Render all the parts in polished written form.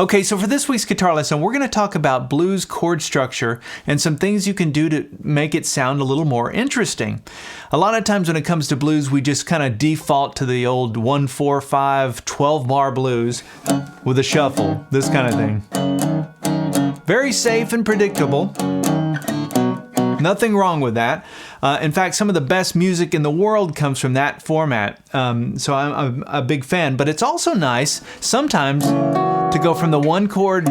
Okay, so for this week's guitar lesson, we're going to talk about blues chord structure and some things you can do to make it sound a little more interesting. A lot of times when it comes to blues, we just kind of default to the old 1-4-5 12-bar blues with a shuffle, this kind of thing. Very safe and predictable. Nothing wrong with that. In fact, some of the best music in the world comes from that format. So I'm a big fan. But it's also nice sometimes to go from the 1 chord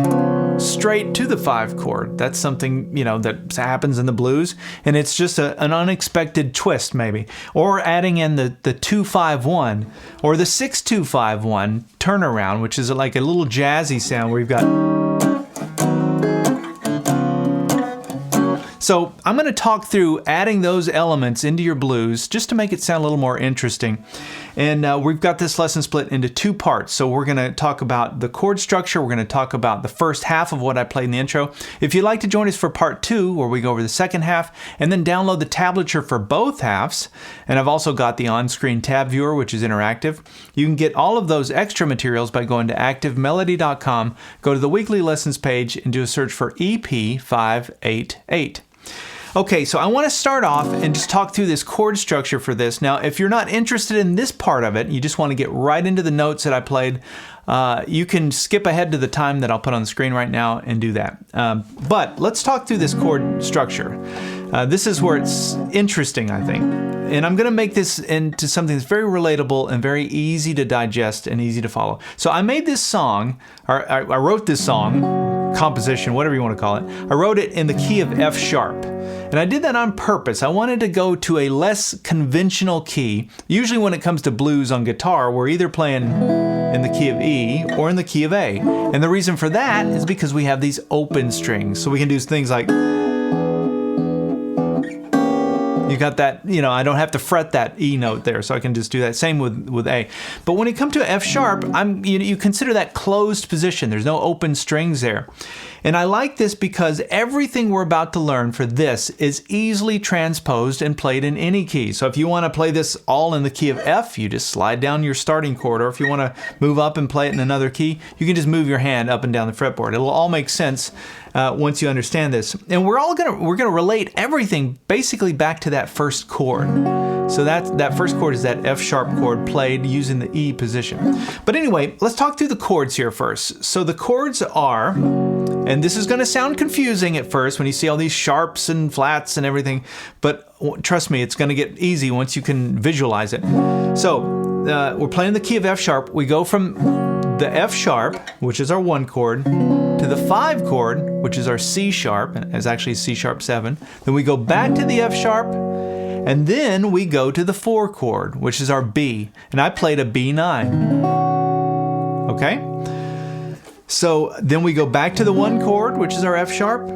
straight to the 5 chord. That's something, that happens in the blues. And it's just an unexpected twist, maybe. Or adding in the 2-5-1 or the 6-2-5-1 turnaround, which is like a little jazzy sound where you've got... So I'm going to talk through adding those elements into your blues just to make it sound a little more interesting. And we've got this lesson split into 2 parts. So we're going to talk about the chord structure. We're going to talk about the first half of what I played in the intro. If you'd like to join us for part 2, where we go over the second half, and then download the tablature for both halves, and I've also got the on-screen tab viewer, which is interactive. You can get all of those extra materials by going to activemelody.com, go to the weekly lessons page, and do a search for EP588. Okay, so I want to start off and just talk through this chord structure for this. Now, if you're not interested in this part of it, you just want to get right into the notes that I played, you can skip ahead to the time that I'll put on the screen right now and do that. But let's talk through this chord structure. This is where it's interesting, I think. And I'm going to make this into something that's very relatable and very easy to digest and easy to follow. So I made this song, or I wrote this song, composition, whatever you want to call it. I wrote it in the key of F sharp. And I did that on purpose. I wanted to go to a less conventional key. Usually when it comes to blues on guitar, we're either playing in the key of E or in the key of A. And the reason for that is because we have these open strings. So we can do things like... You got that, I don't have to fret that E note there, so I can just do that. Same with A. But when it comes to F sharp, you consider that closed position. There's no open strings there. And I like this because everything we're about to learn for this is easily transposed and played in any key. So if you want to play this all in the key of F, you just slide down your starting chord. Or if you want to move up and play it in another key, you can just move your hand up and down the fretboard. It'll all make sense once you understand this. And we're gonna relate everything basically back to that first chord. So that first chord is that F sharp chord played using the E position. But anyway, let's talk through the chords here first. So the chords are, and this is going to sound confusing at first when you see all these sharps and flats and everything, but trust me, it's going to get easy once you can visualize it. So we're playing the key of F sharp. We go from the F sharp, which is our 1 chord, to the 5 chord, which is our C sharp, and it's actually C sharp 7. Then we go back to the F sharp, and then we go to the 4 chord, which is our B. And I played a B9. Okay? So then we go back to the 1 chord, which is our F sharp.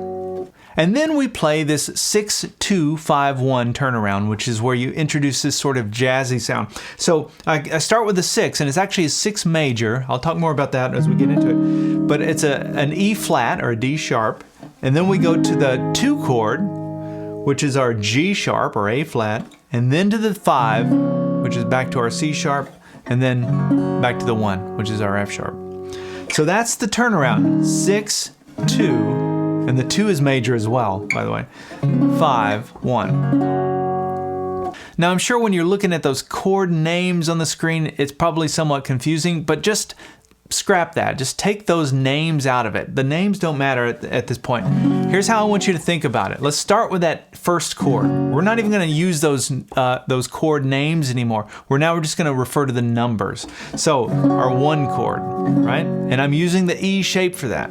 And then we play this 6-2-5-1 turnaround, which is where you introduce this sort of jazzy sound. So I start with the 6, and it's actually a 6 major. I'll talk more about that as we get into it. But it's an E flat or a D sharp. And then we go to the 2 chord, which is our G sharp or A flat. And then to the 5, which is back to our C sharp. And then back to the 1, which is our F sharp. So that's the turnaround. 6-2. And the 2 is major as well, by the way. 5-1. Now I'm sure when you're looking at those chord names on the screen, it's probably somewhat confusing, but just scrap that. Just take those names out of it. The names don't matter at this point. Here's how I want you to think about it. Let's start with that first chord. We're not even going to use those chord names anymore. We're just going to refer to the numbers. So our 1 chord, right? And I'm using the E shape for that.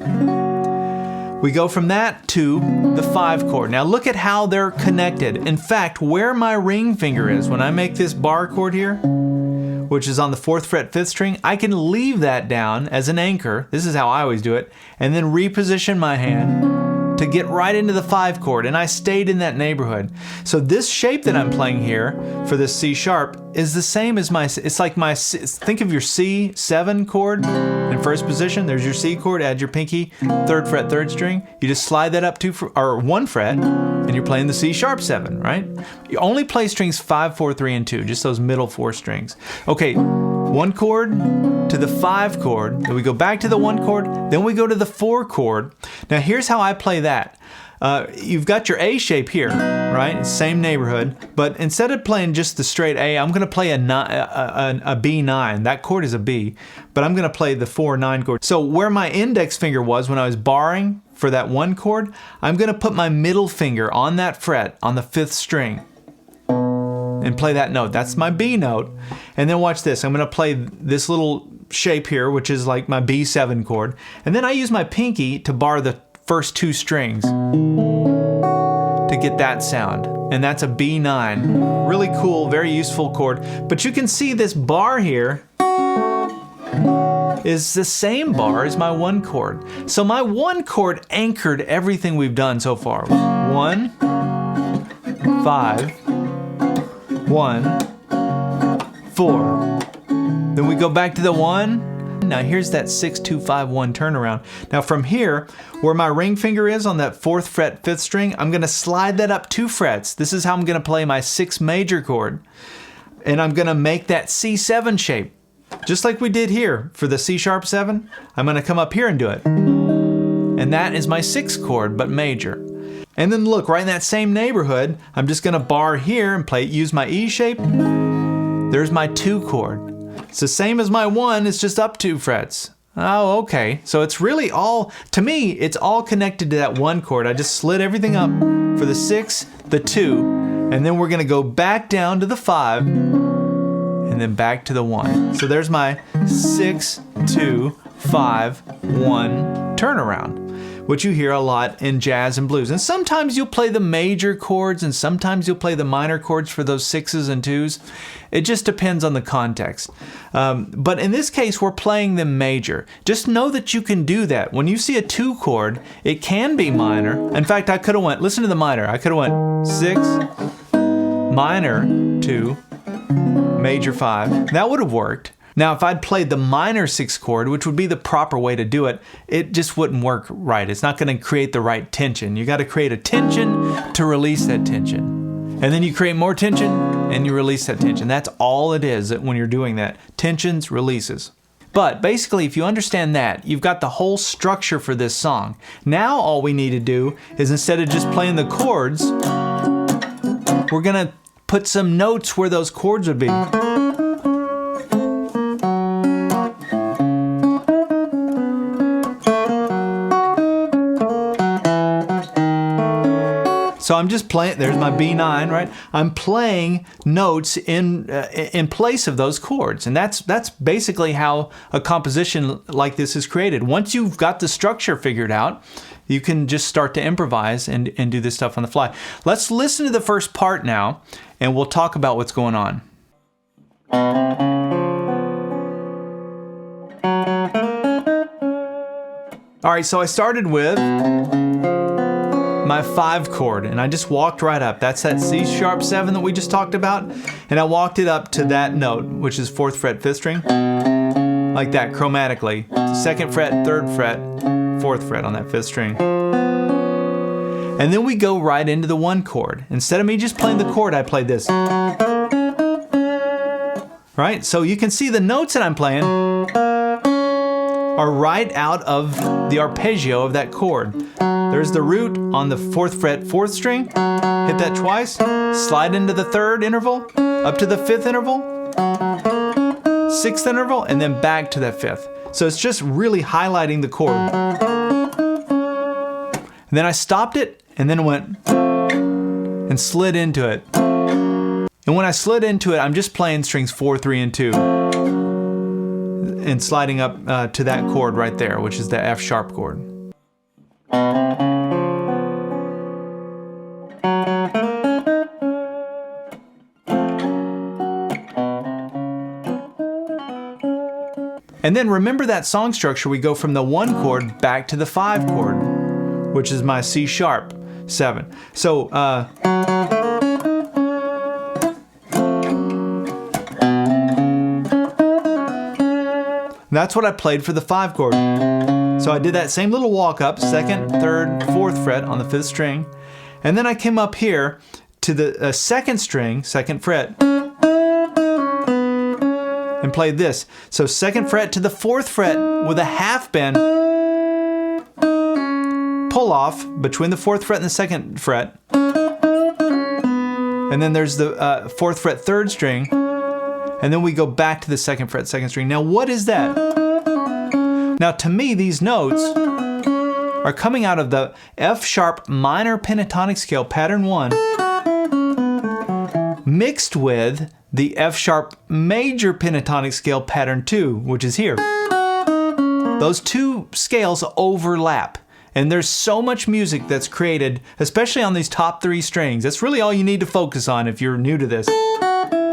We go from that to the 5 chord. Now look at how they're connected. In fact, where my ring finger is, when I make this bar chord here, which is on the 4th fret 5th string, I can leave that down as an anchor. This is how I always do it. And then reposition my hand to get right into the 5 chord, and I stayed in that neighborhood. So this shape that I'm playing here for this C sharp is the same as it's like think of your C7 chord in first position. There's your C chord, add your pinky, 3rd fret 3rd string. You just slide that up 1 fret, and you're playing the C sharp 7, right? You only play strings 5, 4, 3, and 2, just those middle 4 strings. Okay, 1 chord to the 5 chord, then we go back to the 1 chord, then we go to the 4 chord. Now here's how I play that. You've got your A shape here, right? Same neighborhood, but instead of playing just the straight A, I'm going to play a B9. That chord is a B, but I'm going to play the 4-9 chord. So where my index finger was when I was barring for that 1 chord, I'm going to put my middle finger on that fret on the 5th string and play that note. That's my B note. And then watch this. I'm going to play this little shape here, which is like my B7 chord. And then I use my pinky to bar the first 2 strings to get that sound. And that's a B9. Really cool, very useful chord. But you can see this bar here is the same bar as my 1 chord. So my 1 chord anchored everything we've done so far. 1, 5, 1, 4. Then we go back to the 1. Now here's that 6-2-5-1 turnaround. Now from here, where my ring finger is on that 4th fret 5th string, I'm going to slide that up 2 frets. This is how I'm going to play my 6 major chord. And I'm going to make that C7 shape. Just like we did here for the C-sharp 7, I'm going to come up here and do it. And that is my 6th chord, but major. And then look, right in that same neighborhood, I'm just going to bar here and use my E shape. There's my 2 chord. It's the same as my 1, it's just up 2 frets. Oh, okay. So it's really all, to me, it's all connected to that 1 chord. I just slid everything up for the 6, the 2, and then we're going to go back down to the 5, and then back to the 1. So there's my 6, 2, 5, 1 turnaround, which you hear a lot in jazz and blues. And sometimes you'll play the major chords and sometimes you'll play the minor chords for those 6s and 2s. It just depends on the context. But in this case, we're playing them major. Just know that you can do that. When you see a 2 chord, it can be minor. In fact, I could have went, listen to the minor. I could have went 6, minor 2, major 5. That would have worked. Now, if I'd played the minor 6 chord, which would be the proper way to do it, it just wouldn't work right. It's not going to create the right tension. You got to create a tension to release that tension. And then you create more tension and you release that tension. That's all it is when you're doing that. Tensions, releases. But basically, if you understand that, you've got the whole structure for this song. Now all we need to do is, instead of just playing the chords, we're going to put some notes where those chords would be. So I'm just playing, there's my B9, right? I'm playing notes in place of those chords. And that's basically how a composition like this is created. Once you've got the structure figured out, you can just start to improvise and do this stuff on the fly. Let's listen to the first part now, and we'll talk about what's going on. All right, so I started with my 5 chord, and I just walked right up. That's that C-sharp 7 that we just talked about, and I walked it up to that note, which is 4th fret 5th string, like that, chromatically. 2nd fret, 3rd fret, 4th fret on that 5th string. And then we go right into the 1 chord. Instead of me just playing the chord, I played this. Right? So you can see the notes that I'm playing are right out of the arpeggio of that chord. There's the root on the 4th fret 4th string, hit that twice, slide into the 3rd interval, up to the 5th interval, 6th interval, and then back to that 5th. So it's just really highlighting the chord. And then I stopped it and then went and slid into it. And when I slid into it, I'm just playing strings 4, 3, and 2 and sliding up to that chord right there, which is the F sharp chord. And then remember that song structure, we go from the 1 chord back to the 5 chord, which is my C sharp 7. So, that's what I played for the 5 chord. So I did that same little walk up, 2nd, 3rd, 4th fret on the 5th string. And then I came up here to the 2nd string, 2nd fret, and and play this. So 2nd fret to the 4th fret with a half bend, pull off between the 4th fret and the 2nd fret. And then there's the 4th fret 3rd string. And then we go back to the 2nd fret 2nd string. Now what is that? Now to me, these notes are coming out of the F sharp minor pentatonic scale pattern 1 mixed with the F sharp major pentatonic scale pattern 2, which is here. Those two scales overlap. And there's so much music that's created, especially on these top 3 strings. That's really all you need to focus on if you're new to this.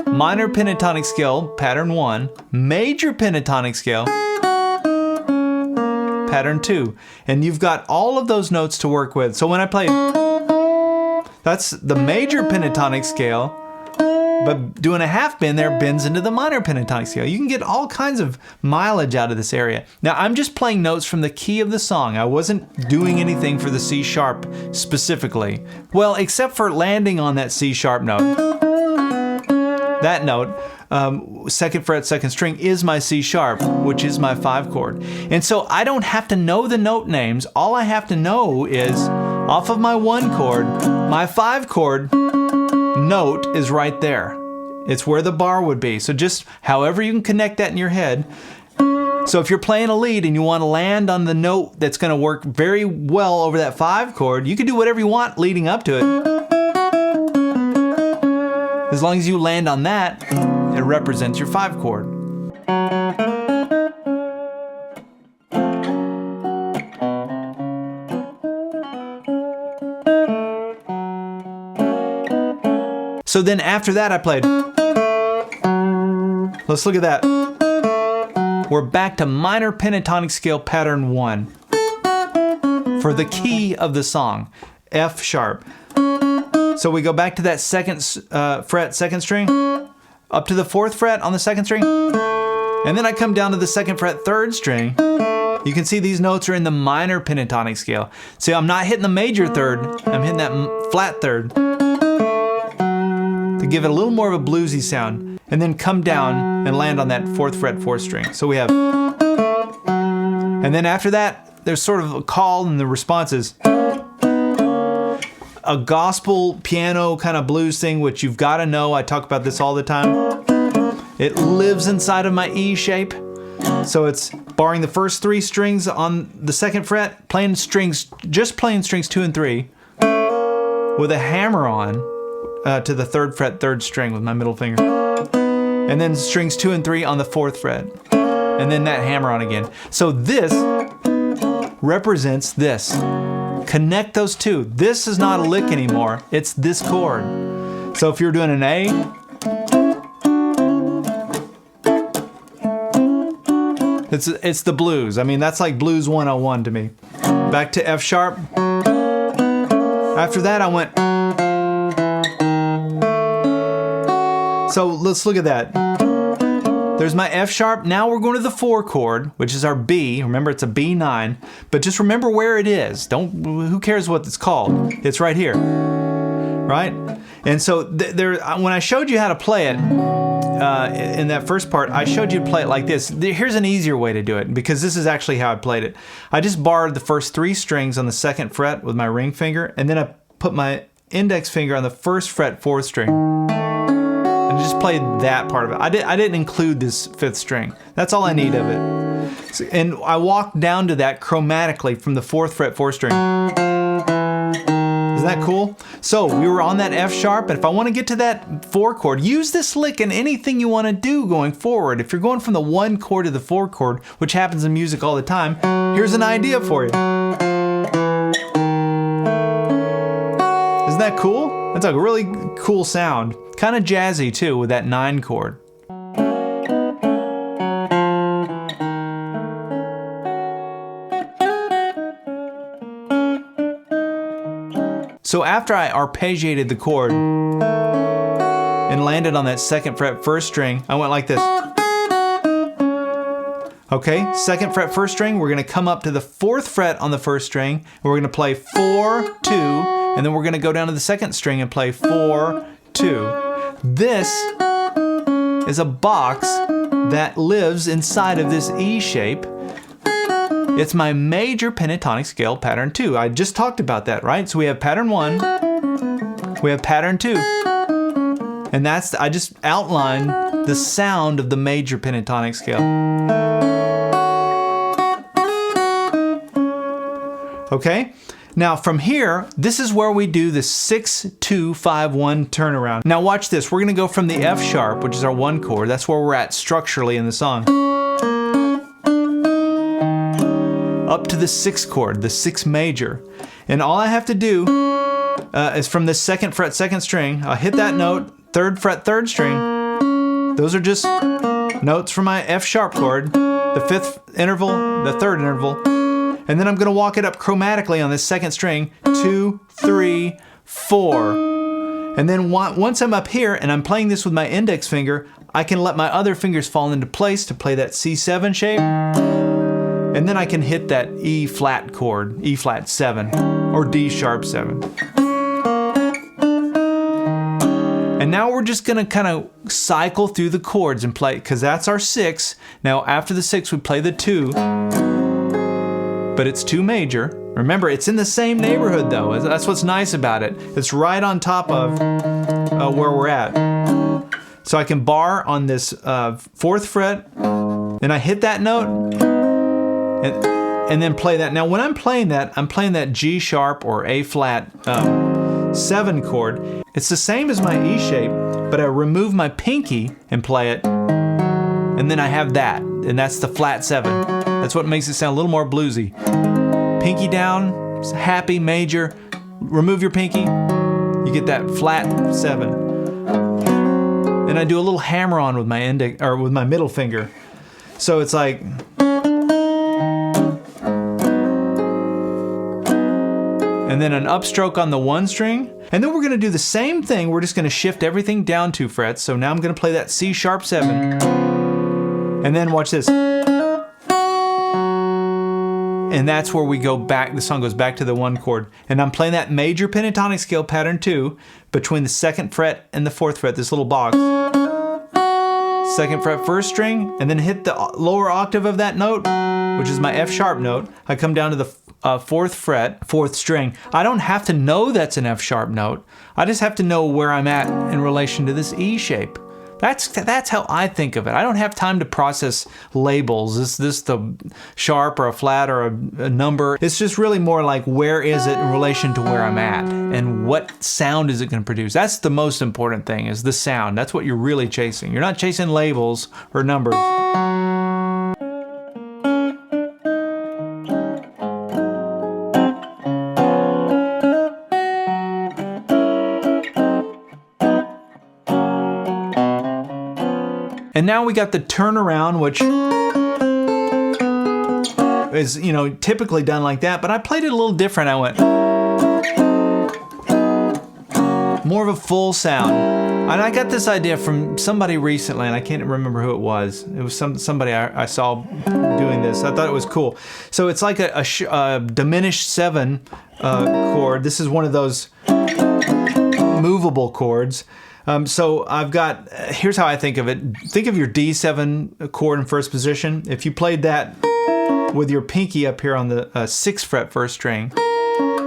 Minor pentatonic scale, pattern 1. Major pentatonic scale, pattern 2. And you've got all of those notes to work with. So when I play, that's the major pentatonic scale, but doing a half bend there bends into the minor pentatonic scale. You can get all kinds of mileage out of this area. Now I'm just playing notes from the key of the song. I wasn't doing anything for the C sharp specifically. Well, except for landing on that C sharp note. That note, 2nd fret 2nd string, is my C sharp, which is my 5 chord. And so I don't have to know the note names. All I have to know is off of my 1 chord, my 5 chord note is right there. It's where the bar would be. So just however you can connect that in your head. So if you're playing a lead and you want to land on the note that's going to work very well over that 5 chord, you can do whatever you want leading up to it. As long as you land on that, it represents your 5 chord. So then after that I played. Let's look at that. We're back to minor pentatonic scale pattern 1 for the key of the song, F sharp. So we go back to that 2nd fret 2nd string, up to the 4th fret on the 2nd string, and then I come down to the 2nd fret 3rd string. You can see these notes are in the minor pentatonic scale. See, I'm not hitting the major 3rd, I'm hitting that flat 3rd. To give it a little more of a bluesy sound, and then come down and land on that 4th fret 4th string. So we have, and then after that, there's sort of a call and the response is a gospel piano kind of blues thing, which you've got to know. I talk about this all the time. It lives inside of my E shape. So it's barring the first 3 strings on the 2nd fret, playing strings, just playing strings 2 and 3 with a hammer on to the 3rd fret 3rd string with my middle finger. And then strings 2 and 3 on the 4th fret. And then that hammer on again. So this represents this. Connect those two. This is not a lick anymore. It's this chord. So if you're doing an A, it's the blues. I mean, that's like blues 101 to me. Back to F sharp. After that, I went. So let's look at that. There's my F sharp. Now we're going to the 4 chord, which is our B. Remember, it's a B9. But just remember where it is. Who cares what it's called? It's right here, right? And so when I showed you how to play it in that first part, I showed you to play it like this. Here's an easier way to do it, because this is actually how I played it. I just barred the first 3 strings on the 2nd fret with my ring finger, and then I put my index finger on the 1st fret 4th string. And just played that part of it. I didn't include this 5th string. That's all I need of it. And I walked down to that chromatically from the 4th fret 4th string. Isn't that cool? So we were on that F sharp, and if I want to get to that 4 chord, use this lick in anything you want to do going forward. If you're going from the 1 chord to the 4 chord, which happens in music all the time, here's an idea for you. Isn't that cool? That's a really cool sound. Kind of jazzy too with that 9 chord. So after I arpeggiated the chord and landed on that 2nd fret 1st string, I went like this. Okay, 2nd fret 1st string, we're going to come up to the 4th fret on the 1st string, and we're going to play 4, 2, and then we're going to go down to the 2nd string and play 4, 2. This is a box that lives inside of this E shape. It's my major pentatonic scale pattern 2. I just talked about that, right? So we have pattern 1, we have pattern 2. And that's, I just outlined the sound of the major pentatonic scale. Okay? Now from here, this is where we do the 6-2-5-1 turnaround. Now watch this. We're going to go from the F sharp, which is our 1 chord. That's where we're at structurally in the song, up to the 6th chord, the 6 major. And all I have to do is from the 2nd fret 2nd string, I'll hit that note, 3rd fret 3rd string. Those are just notes from my F sharp chord, the 5th interval, the 3rd interval. And then I'm going to walk it up chromatically on this 2nd string, 2, 3, 4. And then once I'm up here and I'm playing this with my index finger, I can let my other fingers fall into place to play that C7 shape. And then I can hit that E flat chord, E flat 7, or D sharp 7. And now we're just going to kind of cycle through the chords and play, because that's our 6. Now after the 6 we play the 2. But it's 2 major. Remember, it's in the same neighborhood though. That's what's nice about it. It's right on top of where we're at. So I can bar on this 4th fret, and I hit that note, and then play that. Now when I'm playing that G sharp or A flat 7 chord. It's the same as my E shape, but I remove my pinky and play it, and then I have that, and that's the flat 7. That's what makes it sound a little more bluesy. Pinky down, happy, major, remove your pinky, you get that flat 7. And I do a little hammer on with my index, or with my middle finger. So it's like, and then an upstroke on the 1 string. And then we're going to do the same thing. We're just going to shift everything down 2 frets. So now I'm going to play that C sharp 7. And then watch this. And that's where we go back, the song goes back to the 1 chord. And I'm playing that major pentatonic scale pattern 2 between the 2nd fret and the 4th fret, this little box. 2nd fret 1st string, and then hit the lower octave of that note, which is my F sharp note. I come down to the 4th fret, 4th string. I don't have to know that's an F sharp note. I just have to know where I'm at in relation to this E shape. That's how I think of it. I don't have time to process labels. Is this the sharp or a flat or a number? It's just really more like, where is it in relation to where I'm at? And what sound is it going to produce? That's the most important thing, is the sound. That's what you're really chasing. You're not chasing labels or numbers. And now we got the turnaround, which is, typically done like that, but I played it a little different. I went more of a full sound. And I got this idea from somebody recently, and I can't remember who it was. It was somebody I saw doing this. I thought it was cool. So it's like a diminished 7 chord. This is one of those movable chords. So I've got, here's how I think of it. Think of your D7 chord in 1st position. If you played that with your pinky up here on the 6th fret 1st string,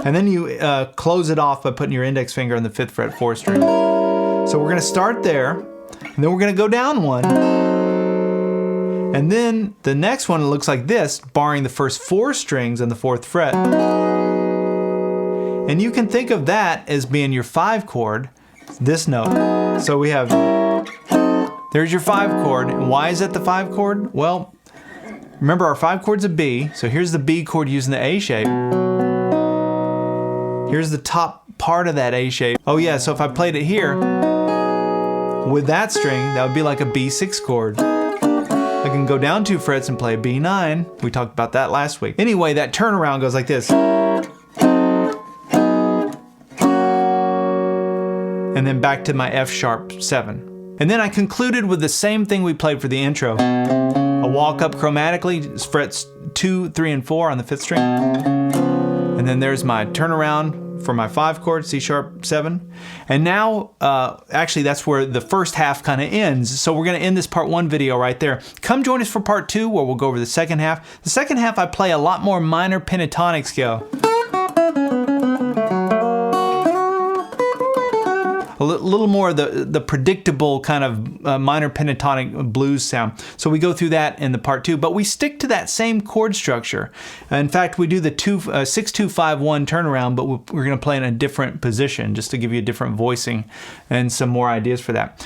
and then you close it off by putting your index finger on the 5th fret 4th string. So we're gonna start there, and then we're gonna go down 1. And then the next one looks like this, barring the first 4 strings on the 4th fret. And you can think of that as being your 5 chord, this note. So we have, there's your 5 chord. And why is that the 5 chord? Well, remember our 5 chord's a B, so here's the B chord using the A shape. Here's the top part of that A shape. Oh yeah, so if I played it here with that string, that would be like a B6 chord. I can go down 2 frets and play a B9. We talked about that last week. Anyway, that turnaround goes like this. And then back to my F sharp 7. And then I concluded with the same thing we played for the intro. A walk up chromatically, frets 2, 3, and 4 on the 5th string. And then there's my turnaround for my 5 chord, C sharp 7. And now, actually that's where the first half kind of ends. So we're going to end this part 1 video right there. Come join us for part 2 where we'll go over the second half. The second half I play a lot more minor pentatonic scale. A little more of the predictable kind of minor pentatonic blues sound. So we go through that in the part 2, but we stick to that same chord structure. In fact, we do the 6-2-5-1 turnaround, but we're going to play in a different position just to give you a different voicing and some more ideas for that.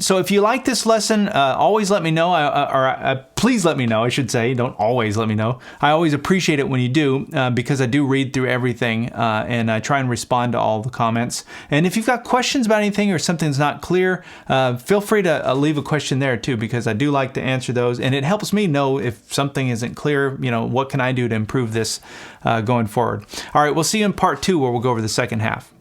So if you like this lesson, always let me know, please let me know, I should say. Don't always let me know. I always appreciate it when you do, because I do read through everything and I try and respond to all the comments. And if you've got questions about anything or something's not clear, feel free to leave a question there too, because I do like to answer those, and it helps me know if something isn't clear, what can I do to improve this going forward. All right, we'll see you in part 2 where we'll go over the second half.